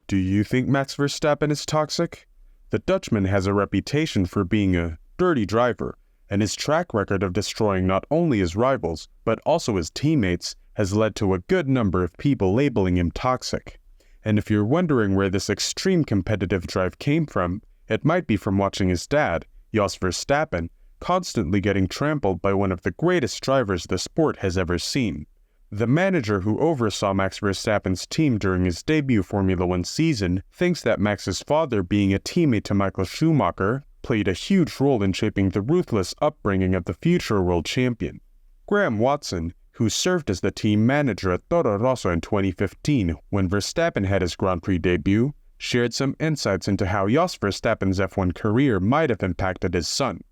Do you think Max Verstappen is toxic? The Dutchman has a reputation for being a dirty driver, and his track record of destroying not only his rivals, but also his teammates, has led to a good number of people labeling him toxic. And if you're wondering where this extreme competitive drive came from, it might be from watching his dad, Jos Verstappen, constantly getting trampled by one of the greatest drivers the sport has ever seen. The manager who oversaw Max Verstappen's team during his debut Formula One season thinks that Max's father, being a teammate to Michael Schumacher, played a huge role in shaping the ruthless upbringing of the future world champion. Graham Watson, who served as the team manager at Toro Rosso in 2015 when Verstappen had his Grand Prix debut, shared some insights into how Jos Verstappen's F1 career might have impacted his son.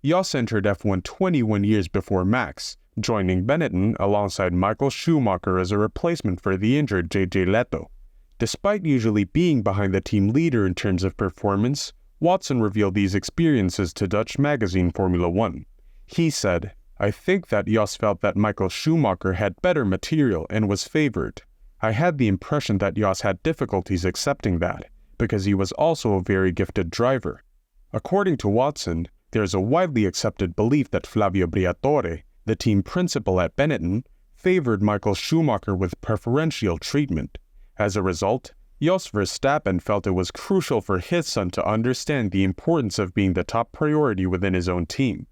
Jos entered F1 21 years before Max, joining Benetton alongside Michael Schumacher as a replacement for the injured JJ Leto. Despite usually being behind the team leader in terms of performance, Watson revealed these experiences to Dutch magazine Formula One. He said, "I think that Jos felt that Michael Schumacher had better material and was favored. I had the impression that Jos had difficulties accepting that, because he was also a very gifted driver." According to Watson, there is a widely accepted belief that Flavio Briatore, the team principal at Benetton, favored Michael Schumacher with preferential treatment. As a result, Jos Verstappen felt it was crucial for his son to understand the importance of being the top priority within his own team.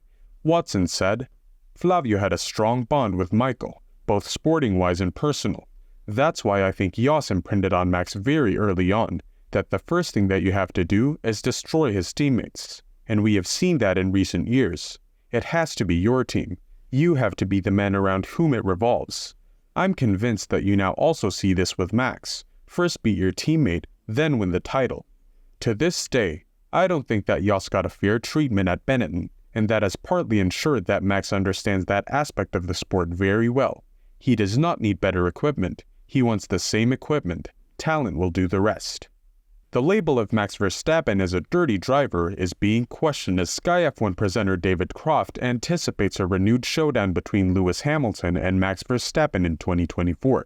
Watson said, "Flavio had a strong bond with Michael, both sporting-wise and personal. That's why I think Jos imprinted on Max very early on, that the first thing that you have to do is destroy his teammates. And we have seen that in recent years. It has to be your team. You have to be the man around whom it revolves. I'm convinced that you now also see this with Max. First beat your teammate, then win the title." To this day, I don't think that Jos got a fair treatment at Benetton, and that has partly ensured that Max understands that aspect of the sport very well. He does not need better equipment. He wants the same equipment. Talent will do the rest. The label of Max Verstappen as a dirty driver is being questioned as Sky F1 presenter David Croft anticipates a renewed showdown between Lewis Hamilton and Max Verstappen in 2024.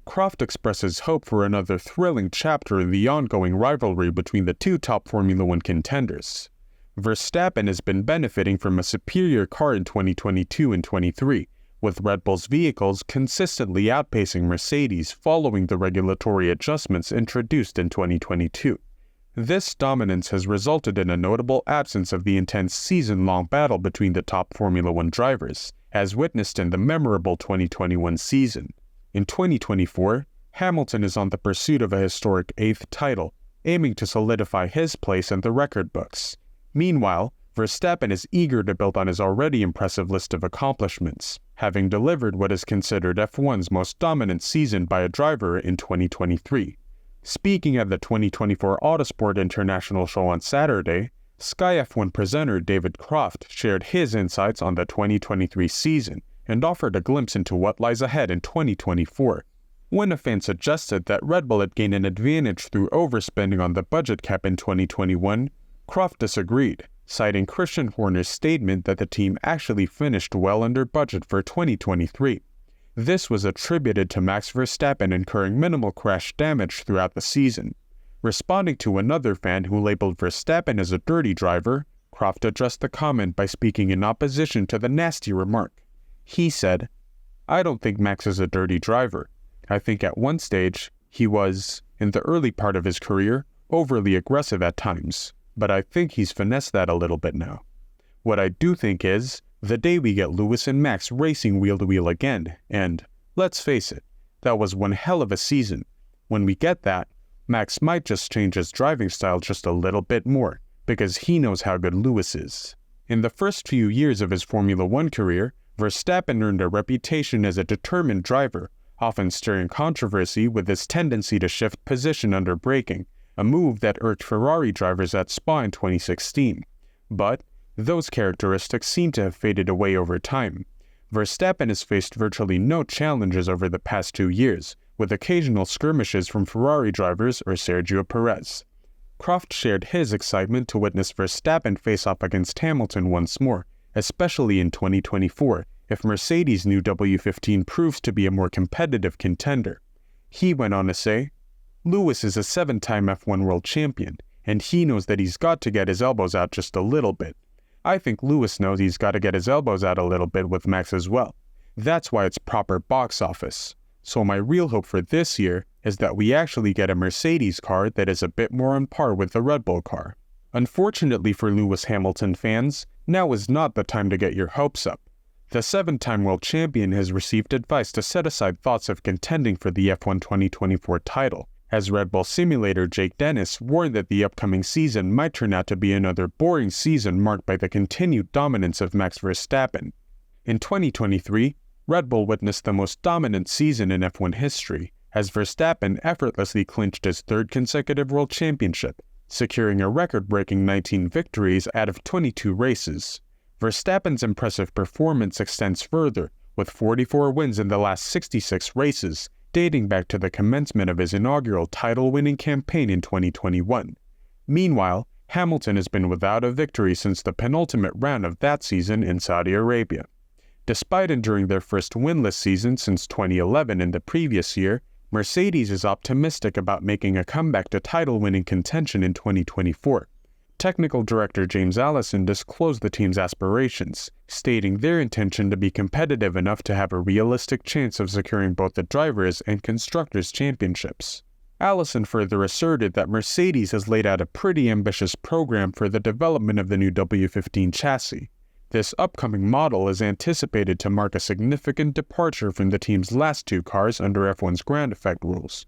Croft expresses hope for another thrilling chapter in the ongoing rivalry between the two top Formula One contenders. Verstappen has been benefiting from a superior car in 2022 and 23, with Red Bull's vehicles consistently outpacing Mercedes following the regulatory adjustments introduced in 2022. This dominance has resulted in a notable absence of the intense season-long battle between the top Formula One drivers, as witnessed in the memorable 2021 season. In 2024, Hamilton is on the pursuit of a historic 8th title, aiming to solidify his place in the record books. Meanwhile, Verstappen is eager to build on his already impressive list of accomplishments, having delivered what is considered F1's most dominant season by a driver in 2023. Speaking at the 2024 Autosport International show on Saturday, Sky F1 presenter David Croft shared his insights on the 2023 season and offered a glimpse into what lies ahead in 2024. When a fan suggested that Red Bull had gained an advantage through overspending on the budget cap in 2021, Croft disagreed, citing Christian Horner's statement that the team actually finished well under budget for 2023. This was attributed to Max Verstappen incurring minimal crash damage throughout the season. Responding to another fan who labeled Verstappen as a dirty driver, Croft addressed the comment by speaking in opposition to the nasty remark. He said, "I don't think Max is a dirty driver. I think at one stage, he was, in the early part of his career, overly aggressive at times. But I think he's finessed that a little bit now. What I do think is, the day we get Lewis and Max racing wheel-to-wheel again, and, let's face it, that was one hell of a season. When we get that, Max might just change his driving style just a little bit more, because he knows how good Lewis is." In the first few years of his Formula One career, Verstappen earned a reputation as a determined driver, often stirring controversy with his tendency to shift position under braking, a move that irked Ferrari drivers at Spa in 2016. But those characteristics seem to have faded away over time. Verstappen has faced virtually no challenges over the past 2 years, with occasional skirmishes from Ferrari drivers or Sergio Perez. Croft shared his excitement to witness Verstappen face off against Hamilton once more, especially in 2024, if Mercedes' new W15 proves to be a more competitive contender. He went on to say, Lewis is a 7-time F1 world champion, and he knows that he's got to get his elbows out just a little bit. I think Lewis knows he's got to get his elbows out a little bit with Max as well. That's why it's proper box office. So my real hope for this year is that we actually get a Mercedes car that is a bit more on par with the Red Bull car. Unfortunately for Lewis Hamilton fans, now is not the time to get your hopes up. The 7-time world champion has received advice to set aside thoughts of contending for the F1 2024 title, as Red Bull simulator Jake Dennis warned that the upcoming season might turn out to be another boring season marked by the continued dominance of Max Verstappen. In 2023, Red Bull witnessed the most dominant season in F1 history, as Verstappen effortlessly clinched his 3rd consecutive world championship, securing a record-breaking 19 victories out of 22 races. Verstappen's impressive performance extends further, with 44 wins in the last 66 races, dating back to the commencement of his inaugural title-winning campaign in 2021. Meanwhile, Hamilton has been without a victory since the penultimate round of that season in Saudi Arabia. Despite enduring their first winless season since 2011 in the previous year, Mercedes is optimistic about making a comeback to title-winning contention in 2024. Technical Director James Allison disclosed the team's aspirations, stating their intention to be competitive enough to have a realistic chance of securing both the Drivers' and Constructors' Championships. Allison further asserted that Mercedes has laid out a pretty ambitious program for the development of the new W15 chassis. This upcoming model is anticipated to mark a significant departure from the team's last 2 cars under F1's ground effect rules.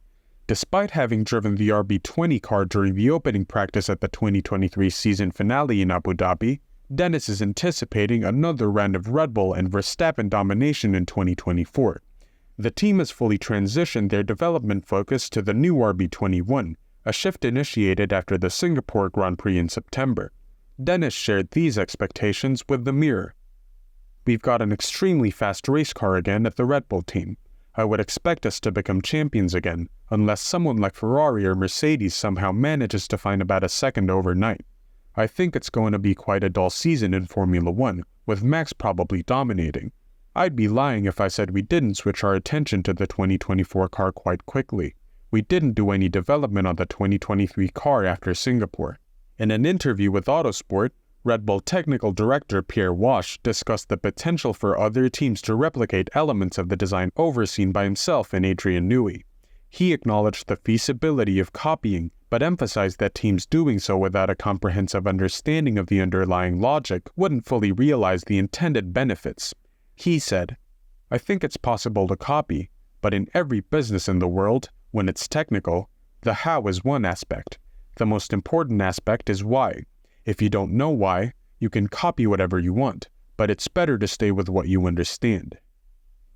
Despite having driven the RB20 car during the opening practice at the 2023 season finale in Abu Dhabi, Dennis is anticipating another round of Red Bull and Verstappen domination in 2024. The team has fully transitioned their development focus to the new RB21, a shift initiated after the Singapore Grand Prix in September. Dennis shared these expectations with the Mirror. "We've got an extremely fast race car again at the Red Bull team. I would expect us to become champions again, unless someone like Ferrari or Mercedes somehow manages to find about a second overnight. I think it's going to be quite a dull season in Formula 1, with Max probably dominating. I'd be lying if I said we didn't switch our attention to the 2024 car quite quickly. We didn't do any development on the 2023 car after Singapore." In an interview with Autosport, Red Bull Technical Director Pierre Wash discussed the potential for other teams to replicate elements of the design overseen by himself and Adrian Newey. He acknowledged the feasibility of copying, but emphasized that teams doing so without a comprehensive understanding of the underlying logic wouldn't fully realize the intended benefits. He said, "I think it's possible to copy, but in every business in the world, when it's technical, the how is one aspect. The most important aspect is why. If you don't know why, you can copy whatever you want, but it's better to stay with what you understand."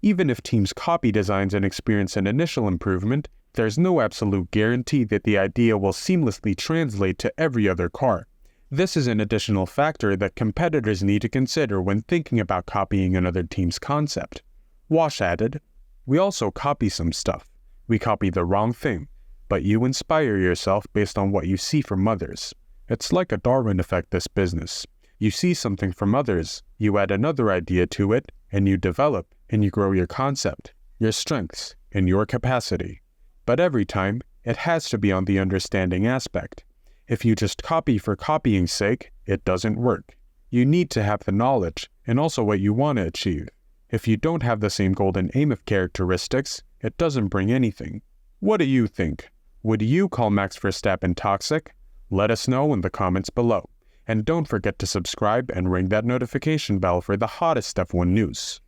Even if teams copy designs and experience an initial improvement, there's no absolute guarantee that the idea will seamlessly translate to every other car. This is an additional factor that competitors need to consider when thinking about copying another team's concept. Wash added, "We also copy some stuff. We copy the wrong thing, but you inspire yourself based on what you see from others. It's like a Darwin effect, this business. You see something from others, you add another idea to it, and you develop and you grow your concept, your strengths, and your capacity. But every time, it has to be on the understanding aspect. If you just copy for copying's sake, it doesn't work. You need to have the knowledge and also what you want to achieve. If you don't have the same golden aim of characteristics, it doesn't bring anything." What do you think? Would you call Max Verstappen toxic? Let us know in the comments below. And don't forget to subscribe and ring that notification bell for the hottest F1 news.